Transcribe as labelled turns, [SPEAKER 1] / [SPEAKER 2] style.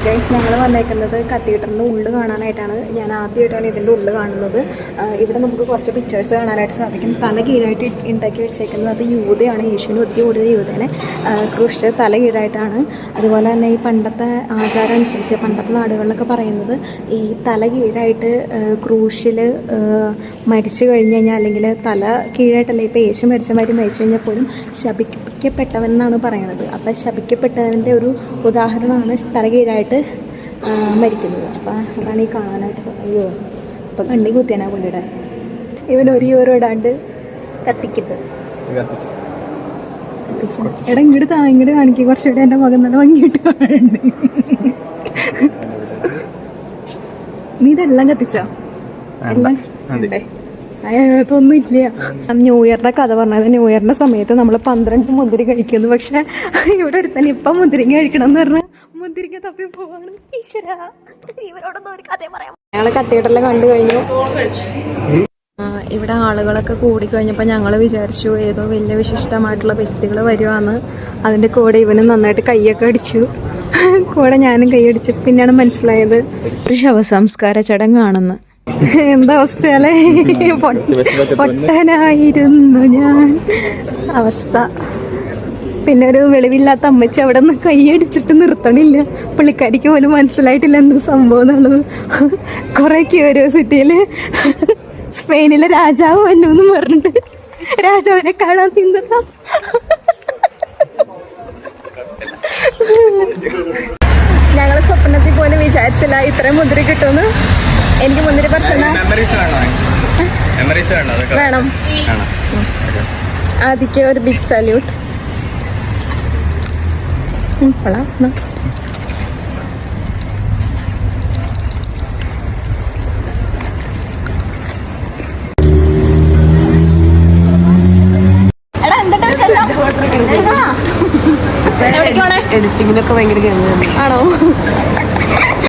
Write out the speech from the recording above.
[SPEAKER 1] Guys, ഞങ്ങൾ വന്നേക്കുന്നത് കത്തീഡ്രലിൻ്റെ ഉള്ളിൽ കാണാനായിട്ടാണ്. ഞാൻ ആദ്യമായിട്ടാണ് ഇതിൻ്റെ ഉള്ളിൽ കാണുന്നത്. ഇവിടെ നമുക്ക് കുറച്ച് പിക്ചേഴ്സ് കാണാനായിട്ട് സാധിക്കും. തല കീഴായിട്ട് ഉണ്ടാക്കി വെച്ചേക്കുന്നത് അത് യൂതയാണ്. യേശുവിന് ഒത്തിരി ഒരു യൂതനെ ക്രൂശ് തല കീഴായിട്ടാണ്. അതുപോലെ തന്നെ ഈ പണ്ടത്തെ ആചാരം അനുസരിച്ച് പണ്ടത്തെ നാടുകളിലൊക്കെ പറയുന്നത് ഈ തല കീഴായിട്ട് ക്രൂശിൽ മരിച്ചു കഴിഞ്ഞ് കഴിഞ്ഞാൽ, അല്ലെങ്കിൽ തല കീഴായിട്ടല്ല, ഇപ്പോൾ യേശു മരിച്ചമാതിരി മരിച്ചു കഴിഞ്ഞാൽ പോലും ശപിക്കപ്പെട്ടവനെന്നാണ് പറയണത്. അപ്പം ശപിക്കപ്പെട്ടവൻ്റെ ഒരു ഉദാഹരണമാണ് തല കീഴായിട്ട് മരിക്കുന്നത്. അപ്പം അതാണ് ഈ കാണാനായിട്ട്. അയ്യോ, അപ്പം കണ്ണി കുത്തിയാനാ പുള്ളിയുടെ. ഇവൻ ഒരു യൂറോ ഇടാണ്ട് കത്തിക്കുന്നത്. എടാ ഇങ്ങോട്ട് കാണിക്കും. കുറച്ചുകൂടെ എൻ്റെ മകൻ നല്ല ഭംഗിയിട്ട് കാണുന്നുണ്ട്. നീ ഇതെല്ലാം കത്തിച്ചോ? എല്ലാം അതിനകത്തൊന്നും ഇല്ല. ന്യൂ ഇയറിന്റെ കഥ പറഞ്ഞത്, ന്യൂ ഇയറിന്റെ സമയത്ത് നമ്മൾ 12 മുന്തിരി കഴിക്കുന്നു. പക്ഷെ ഇവിടെ ഒരുത്തന്നെ ഇപ്പം മുന്തിരിങ്ങ കഴിക്കണം എന്ന് പറഞ്ഞാൽ മുന്തിരിങ്ങ തപ്പി പോവാണ്. ഈശ്വരാ, ഇവരോടൊന്നും ഒരു കഥ പറയാം. ഞങ്ങൾ കത്തീഡ്രൽ കണ്ടു കഴിഞ്ഞു. ഇവിടെ ആളുകളൊക്കെ കൂടിക്കഴിഞ്ഞപ്പോൾ ഞങ്ങൾ വിചാരിച്ചു ഏതോ വലിയ വിശിഷ്ടമായിട്ടുള്ള വ്യക്തികൾ വരുവാന്ന്. അതിൻ്റെ കൂടെ ഇവന് നന്നായിട്ട് കൈയൊക്കെ അടിച്ചു. കൂടെ ഞാനും കൈയടിച്ചു. പിന്നെയാണ് മനസ്സിലായത് ഒരു ശവസംസ്കാര ചടങ്ങാണെന്ന്. എന്താ അവസ്ഥയല്ലേ? പൊട്ടനായിരുന്നു ഞാൻ. അവസ്ഥ. പിന്നെ ഒരു വെളിവില്ലാത്ത അമ്മച്ചി അവിടെ നിന്ന് കൈയടിച്ചിട്ട് നിർത്തണില്ല. പുള്ളിക്കാരിക്ക് പോലും മനസ്സിലായിട്ടില്ല എന്ത് സംഭവം എന്നുള്ളത്. കുറെ ക്യൂരിയോസിറ്റിയില് സ്പെയിനിലെ രാജാവ് വന്നു എന്ന് പറഞ്ഞിട്ട് രാജാവിനെ കാണാൻ നിന്നതാ. ഞങ്ങള് സ്വപ്നത്തിൽ പോലും വിചാരിച്ചില്ല ഇത്രയും മുന്തിരി കിട്ടുമെന്ന്. എനിക്ക് മുന്തിരി വേണം. ആദ്യക്ക് ഒരു ബിഗ് സല്യൂട്ട്. എഡിറ്റിങ്ങിനൊക്കെ ഭയങ്കര ആണോ?